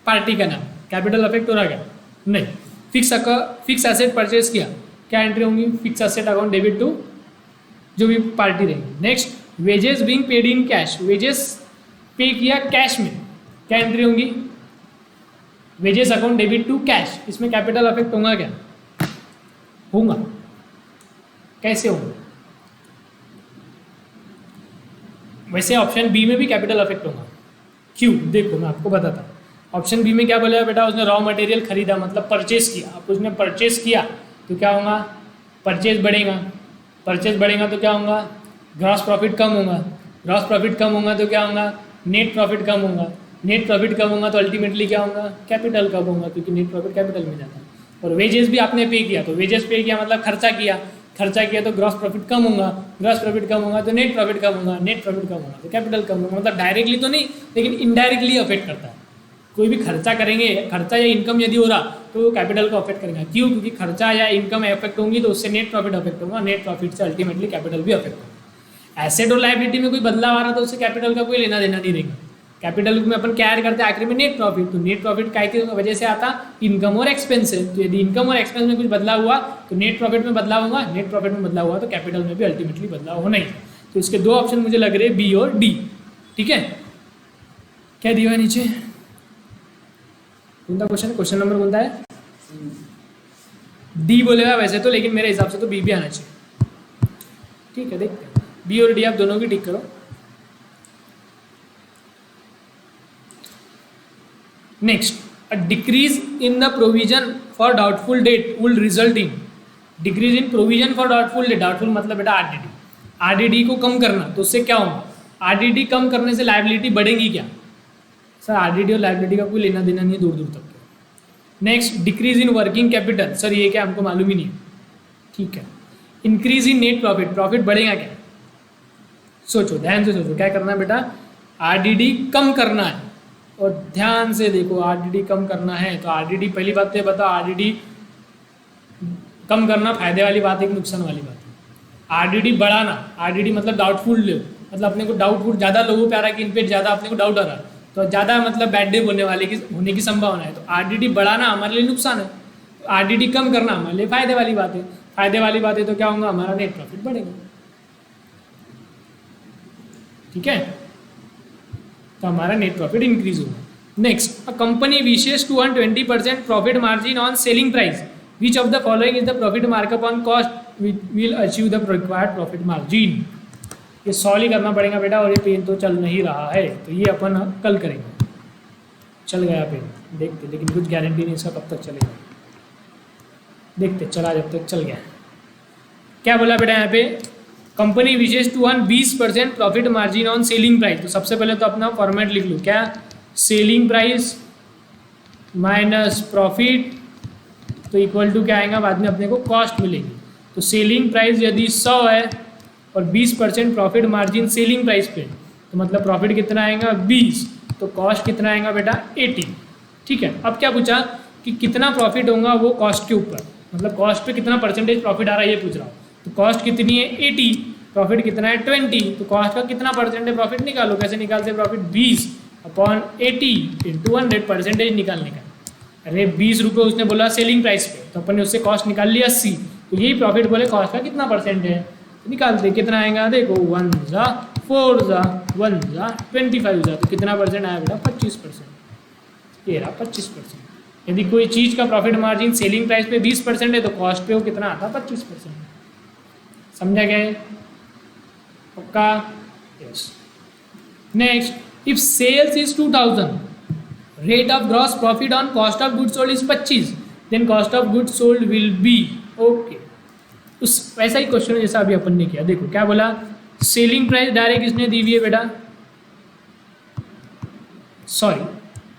party का नाम, कैपिटल अफेक्ट हो रहा है क्या? नहीं। फिक्स एसेट परचेस किया, क्या एंट्री होंगी? Fix asset account debit to जो भी पार्टी रहेगी। Next, wages being paid in cash, wages pay किया कैश में, क्या एंट्री होंगी? Wages account debit to cash, इसमें कैपिटल अफेक्ट होगा क्या? होगा। कैसे होगा? वैसे ऑप्शन बी में भी कैपिटल अफेक्ट होगा। क्यों? देखो मैं आपको बताता हूँ। ऑप्शन बी में क्या बोला बेटा? उसने रॉ मटेरियल खरीदा मतलब परचेस किया, अब उसने परचेस किया तो क्या होगा? परचेस बढ़ेगा, परचेस बढ़ेगा तो क्या होगा? ग्रॉस प्रॉफिट कम होगा, ग्रॉस प्रॉफिट कम होगा तो क्या होगा? नेट प्रॉफिट कम होगा, नेट प्रॉफिट कम होगा तो अल्टीमेटली क्या होगा? कैपिटल कम होगा, क्योंकि नेट प्रॉफिट कैपिटल में जाता है। और वेजेस भी आपने पे किया, तो वेजेस पे किया मतलब खर्चा किया, खर्चा किया तो ग्रॉस प्रॉफिट कम होगा, ग्रॉस प्रॉफिट कम होगा तो नेट प्रॉफिट कम होगा, नेट प्रॉफिट कम होगा तो कैपिटल कम होगा। मतलब डायरेक्टली तो नहीं, लेकिन इनडायरेक्टली अफेक्ट करता है। कोई भी खर्चा करेंगे, खर्चा या इनकम यदि हो रहा तो कैपिटल को अफेक्ट करेगा। क्यों? क्योंकि खर्चा या इनकम अफेक्ट होंगी तो उससे नेट प्रॉफिट अफेक्ट होगा, नेट प्रॉफिट से अल्टीमेटली कैपिटल भी अफेक्ट होगा। एसेट और लायबिलिटी में कोई बदलाव आ रहा तो उससे कैपिटल का कोई लेना देना नहीं रहेगा। कैपिटल में अपन क्या ऐड करते हैं आखिर में? Net profit. तो नेट प्रॉफिट काय की वजह से आता? इनकम और एक्सपेंस है। तो यदि इनकम और एक्सपेंस में कुछ बदलाव हुआ तो नेट प्रॉफिट में बदलाव होगा, नेट प्रॉफिट में बदलाव हुआ तो कैपिटल में भी अल्टीमेटली बदलाव होना ही। तो इसके दो ऑप्शन मुझे लग रहे हैं, बी और डी। ठीक है, क्या दिया है नीचे? कौन सा क्वेश्चन? क्वेश्चन नंबर कौन सा है? डी बोलेगा वैसे तो, लेकिन मेरे हिसाब से तो बी भी आना चाहिए। ठीक है, देखते हैं बी और डी आप दोनों की टिक करो। Next, a decrease in the provision for doubtful debt will result in, decrease in provision for doubtful debt, doubtful मतलब बेटा आरडीडी, आरडीडी को कम करना, तो उससे क्या होगा? आरडीडी कम करने से लायबिलिटी बढ़ेगी क्या? सर आरडीडी और लायबिलिटी का कोई लेना देना नहीं है दूर दूर तक। Next decrease in working capital, sir ये क्या हमको मालूम ही नहीं है, ठीक है। Increase in net profit, profit बढ़ेगा क्या, सोचो ध्यान से सोचो क्या करना है बेटा, आरडीडी कम करना है। और ध्यान से देखो आरडीडी कम करना है तो आरडीडी, पहली बात तो ये बताओ आरडीडी कम करना फायदे वाली बात है कि नुकसान वाली बात है। आरडीडी बढ़ाना, आरडीडी मतलब डाउटफुल लो, मतलब अपने को डाउटफुल ज़्यादा लोगों पे आ रहा है कि इन पे ज़्यादा अपने को डाउट आ रहा है तो ज़्यादा मतलब बैड डे होने की संभावना है। तो आरडीडी बढ़ाना हमारे लिए नुकसान है, तो आरडीडी कम करना हमारे लिए फायदे वाली बात है। फायदे वाली बात है तो क्या होगा, हमारा नेट प्रॉफिट बढ़ेगा, ठीक है, तो हमारा नेट प्रॉफिट इंक्रीज होगा। Next, a company wishes to earn 20% profit margin on selling price, which of the following is the profit markup on cost will achieve the required profit margin. ये solve ही करना पड़ेगा बेटा, और ये pen तो चल नहीं रहा है तो ये अपन कल करेंगे। चल गया पेन, देखते, लेकिन कुछ गारंटी नहीं इसका कब तक चलेगा, देखते चला जब तक चल गया। क्या बोला बेटा यहाँ पे, company wishes to earn 20% profit margin on selling price. तो सबसे पहले तो अपना फॉर्मेट लिख लो, क्या, सेलिंग प्राइस माइनस प्रॉफिट तो इक्वल टू क्या आएगा, बाद में अपने को कॉस्ट मिलेगी। तो सेलिंग प्राइस यदि 100 है और 20% प्रॉफिट मार्जिन सेलिंग प्राइस पे, तो मतलब प्रॉफिट कितना आएगा 20, तो कॉस्ट कितना आएगा बेटा 80, ठीक है। अब क्या पूछा कि कितना प्रॉफिट होगा वो कॉस्ट के ऊपर, मतलब कॉस्ट पे कितना परसेंटेज प्रॉफिट आ रहा है ये पूछ रहा हूँ। तो कॉस्ट कितनी है 80, प्रॉफिट कितना है 20, तो कॉस्ट का कितना परसेंटेज प्रॉफिट निकालो, कैसे निकालते प्रॉफिट 20/80 इंटू 100 परसेंटेज निकालने का। अरे 20 रुपये उसने बोला सेलिंग प्राइस पे, तो अपन ने उससे कॉस्ट निकाल लिया 80, तो यही प्रॉफिट बोले कॉस्ट का कितना परसेंट है, तो निकालते कितना आएगा, देखो 1 जा 4 जा 1 जा 25 जा, तो कितना परसेंट आया बेटा 25%, ये रहा 25%। यदि कोई चीज़ का प्रॉफिट मार्जिन सेलिंग प्राइस पे 20% है तो कॉस्ट पे वो कितना आता 25%, समझा गया पक्का, yes. Next, if sales is 2000, rate of gross profit on cost of goods sold is 25, then cost of goods sold will be, okay, उस वैसा ही क्वेश्चन है जैसा अभी अपन ने किया। देखो क्या बोला, सेलिंग प्राइस डायरेक्ट इसने दी हुई है बेटा, सॉरी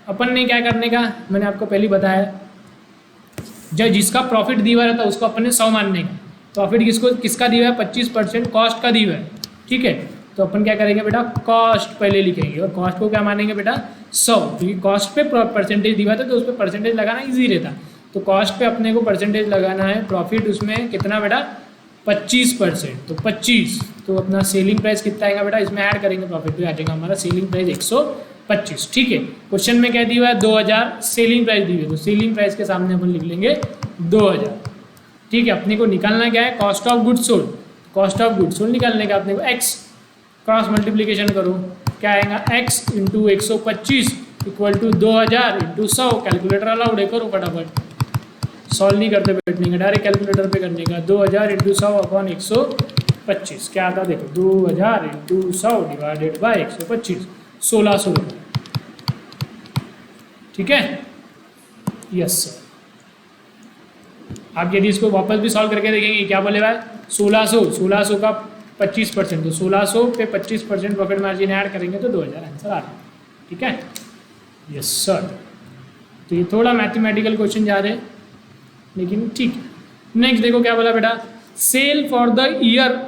अपन ने क्या करने का, मैंने आपको पहले बताया, जब जिसका प्रॉफिट दिया रहता है उसको अपन ने 100 मानने का, प्रॉफिट किसका दिया है 25% कॉस्ट का दिया है, ठीक है। तो अपन क्या करेंगे बेटा, कॉस्ट पहले लिखेंगे और कॉस्ट को क्या मानेंगे बेटा 100, क्योंकि कॉस्ट पे परसेंटेज दिया था तो उस पर परसेंटेज लगाना ईजी रहता। तो कॉस्ट पे अपने को परसेंटेज लगाना है, प्रॉफिट उसमें कितना बेटा 25%, तो 25, तो अपना सेलिंग प्राइस कितना आएगा बेटा, इसमें ऐड करेंगे प्रॉफिट पे आ जाएगा हमारा सेलिंग प्राइस 125, ठीक है। क्वेश्चन में क्या दिया हुआ है 2000 सेलिंग प्राइस दी हुई है, तो सेलिंग प्राइस के सामने अपन लिख लेंगे 2000, ठीक है। अपने को निकालना क्या है, cost of goods sold, cost of goods sold निकालने का अपने को एक्स, क्रॉस मल्टीप्लीकेशन करो, क्या आएगा x into 125 equal to 2000 into 100, calculator allowed है, करो फटाफट, सॉल्व नहीं करते बैठने का, डायरेक्ट कैलकुलेटर पे करने का। 2000 इंटू 100 अपॉन 125 क्या आता देखो, 2000 इंटू 100 डिवाइडेड बाई 125, 1600 रुपये, ठीक है, यस सर। आप यदि इसको वापस भी सॉल्व करके देखेंगे क्या बोले भाई, 1600 का 25%, तो 1600 पे 25% प्रॉफिट मार्जिन ऐड करेंगे तो 2000 आंसर आ रहा है, ठीक है, यस सर। तो ये थोड़ा मैथमेटिकल क्वेश्चन जा रहे हैं लेकिन ठीक है। नेक्स्ट देखो क्या बोला बेटा, sale for the year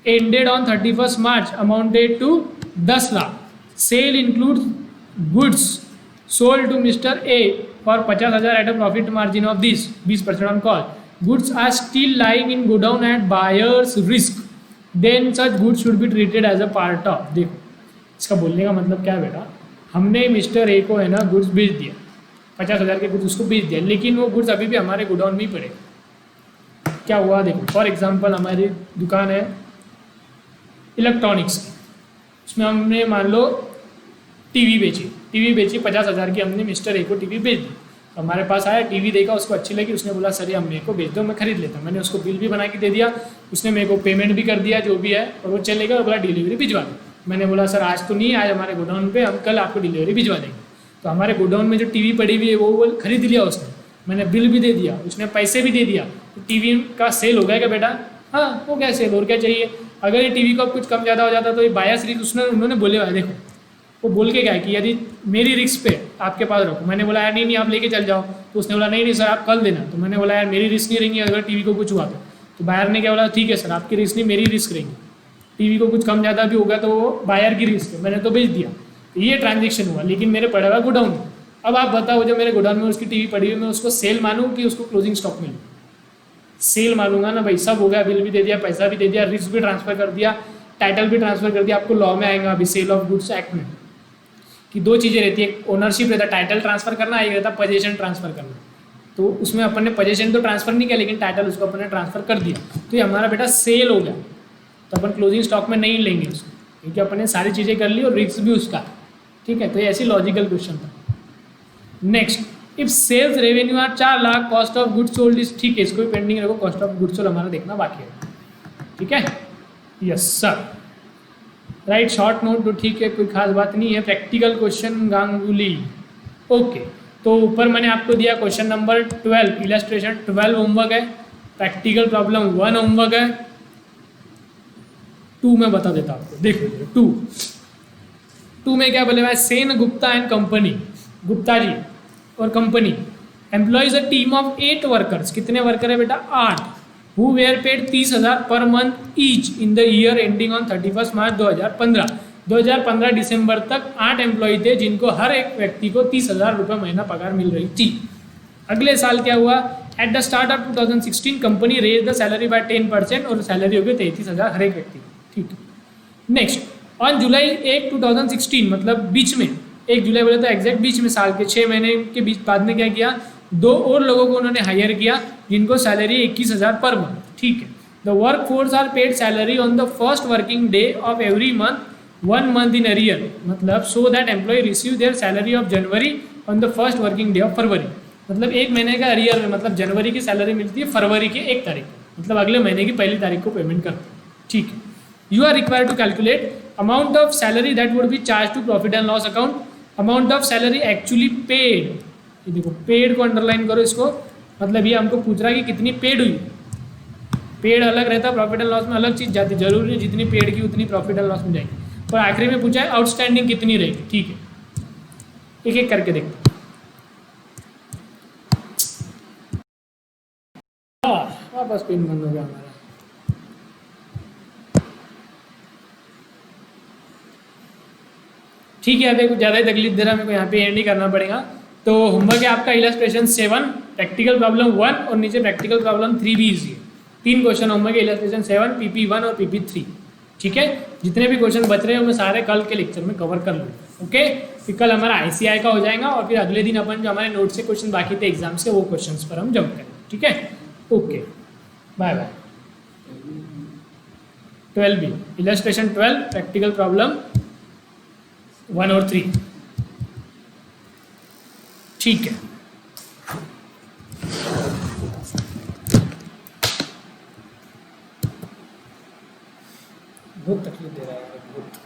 ended on 31 March amounted to 10 lakh, sale include goods sold to mister A for 50,000 at a profit margin of this 20% on cost, goods are still lying in godown at buyer's risk, then such goods should be treated as a part of. देखो इसका बोलने का मतलब क्या है बेटा, हमने mister A को है ना गुड्स बेच दिया, 50,000 के गुड्स उसको बेच दिया, लेकिन वो गुड्स अभी भी हमारे गोडाउन में ही पड़े। क्या हुआ देखो, फॉर एग्जांपल हमारी दुकान है इलेक्ट्रॉनिक्स की, उसमें हमने मान लो टीवी बेची 50,000 की, हमने मिस्टर ए को टीवी बेच दी, तो हमारे पास आया, टीवी देखा, उसको अच्छी लगी, उसने बोला सर ये हम मेरे को बेच दो, मैं खरीद लेता हूँ। मैंने उसको बिल भी बना के दे दिया, उसने मेरे को पेमेंट भी कर दिया जो भी है, और वो चलेगा, बोला डिलीवरी भिजवा दो। मैंने बोला सर आज तो नहीं, आज हमारे गोडाउन पे, हम कल आपको डिलीवरी भिजवा देंगे। तो हमारे गोडाउन में जो टीवी पड़ी हुई है वो खरीद लिया उसने, मैंने बिल भी दे दिया, उसने पैसे भी दे दिया, तो टीवी का सेल हो गया क्या बेटा, हाँ हो गया सेल, और क्या चाहिए। अगर ये टीवी का कुछ कम ज़्यादा हो जाता तो ये बायर्स रिस्क उन्होंने बोले हुआ है, देखो वो बोल के गया कि यदि मेरी रिस्क पे आपके पास रखो, मैंने बोला यार नहीं नहीं आप लेके चल जाओ, तो उसने बोला नहीं नहीं सर आप कल देना, तो मैंने बोला यार मेरी रिस्क नहीं रहेंगी अगर टीवी को कुछ हुआ तो बायर ने क्या बोला ठीक है सर आपकी रिस्क नहीं मेरी रिस्क रहेंगी, टीवी को कुछ कम ज़्यादा भी होगा तो वो बायर की रिस्क है, मैंने तो बेच दिया, ये ट्रांजेक्शन हुआ, लेकिन मेरे पड़ा हुआ गोडाउन में। अब आप बताओ जो मेरे गोडाउन में उसकी टीवी पड़ी हुई मैं उसको सेल मानूँ कि उसको क्लोजिंग स्टॉक में लूँ? सेल मानूंगा ना भाई, सब हो गया, बिल भी दे दिया, पैसा भी दे दिया, रिस्क भी ट्रांसफर कर दिया, टाइटल भी ट्रांसफर कर दिया। आपको लॉ में आएगा अभी सेल ऑफ गुड्स एक्ट में कि दो चीज़ें रहती है, ओनरशिप रहता है टाइटल ट्रांसफर करना, एक रहता पोजीशन ट्रांसफर करना। तो उसमें अपन ने पोजीशन तो ट्रांसफर नहीं किया लेकिन टाइटल उसको अपन ने ट्रांसफर कर दिया, तो ये हमारा बेटा सेल हो गया, तो अपन क्लोजिंग स्टॉक में नहीं लेंगे उसको क्योंकि अपन ने सारी चीज़ें कर ली और रिस्क भी उसका, ठीक है। तो ये ऐसी लॉजिकल क्वेश्चन था। Next, if sales revenue are 4 lakh, cost of goods sold is, ठीक है इसको भी पेंडिंग रखो, कॉस्ट ऑफ गुड्स सोल्ड हमारा देखना बाकी है, ठीक है। Yes sir, right short note तो ठीक है, कोई खास बात नहीं है। Practical question Ganguly, okay. तो ऊपर मैंने आपको दिया क्वेश्चन नंबर 12, इलस्ट्रेशन 12 होमवर्क है, प्रैक्टिकल प्रॉब्लम 1 होमवर्क है, 2 में बता देता आपको, देखो 2 में क्या बोले भाई, सेन गुप्ता एंड कंपनी, गुप्ता जी और company employs a team of 8 workers, कितने वर्कर है बेटा 8, who were paid 30,000 per month each in the year ending on 31 March 2015। 2015 दिसंबर तक 8 एम्प्लॉय थे जिनको हर एक व्यक्ति को 30,000 रुपये महीना पगार मिल रही थी। अगले साल क्या हुआ, at the start of 2016 company raise the salary by 10% और सैलरी हो गई 33,000 हर एक व्यक्ति, ठीक है। नेक्स्ट, ऑन जुलाई 1, 2016 मतलब बीच में 1 जुलाई बोले तो एग्जैक्ट बीच में, साल के 6 महीने के बीच बाद में क्या किया, 2 और लोगों को उन्होंने हायर किया जिनको सैलरी 21,000 पर मंथ, ठीक है। The work force are paid salary on the first working day of every month, 1 month in arrear, मतलब so that employ receive their salary of January on the first working day of February, मतलब 1 महीने का arrear में, मतलब जनवरी की salary मिलती है फरवरी की 1 तारीख को, मतलब अगले महीने की 1 तारीख को पेमेंट करते हैं, ठीक है। You are required to calculate amount of salary that would be charged to profit and loss account, amount of salary actually paid, ये देखो पेड को अंडरलाइन करो इसको, मतलब ये हमको पूछ रहा है कि कितनी पेड हुई, पेड अलग रहता है, प्रॉफिट एंड लॉस में अलग चीज जाती है, जरूरी नहीं जितनी पेड की उतनी प्रॉफिट एंड लॉस में जाएगी। और आखिरी में पूछा है आउटस्टैंडिंग कितनी रहेगी, ठीक है, एक एक करके देखते हैं। वापस पिन बंद हो गया हमारा, ठीक है। अभी कुछ ज़्यादा ही तकलीफ दे रहा है मेरे को, यहाँ पे एंड नहीं करना पड़ेगा। तो होमवर्क है आपका इलस्ट्रेशन 7, प्रैक्टिकल प्रॉब्लम 1 और नीचे प्रैक्टिकल प्रॉब्लम 3 भी इजी है। 3 क्वेश्चन होमवर्क है, इलस्ट्रेशन 7, PP1 और PP3, ठीक है। जितने भी क्वेश्चन बच रहे हैं मैं सारे कल के लेक्चर में कवर कर लूँगा, ओके। फिर कल हमारा ICI का हो जाएगा और फिर अगले दिन अपन जो हमारे नोट से क्वेश्चन बाकी थे एग्जाम से वो क्वेश्चन पर हम जंप करें, ठीक है। Okay, bye bye. 12B illustration 12, practical problem 1 और 3, ठीक है। बहुत तकलीफ दे रहा है बहुत,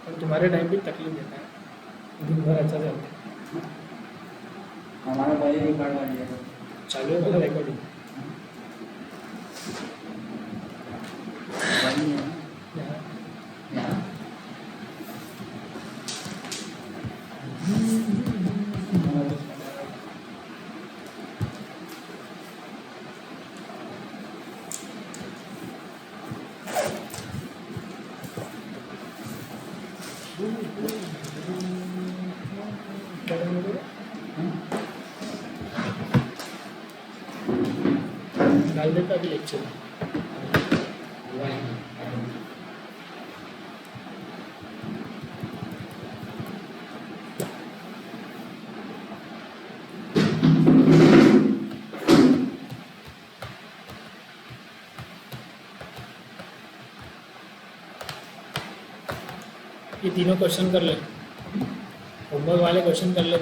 और तुम्हारे टाइम भी तकलीफ देता है, दिन भर अच्छा चलता है। हमारा भाई रिकॉर्ड बन गया चालू है मतलब रिकॉर्डिंग, वही है यहाँ डाल देता अभी लेक्चर। ये तीनों क्वेश्चन कर ले, होमवर्क वाले क्वेश्चन कर ले।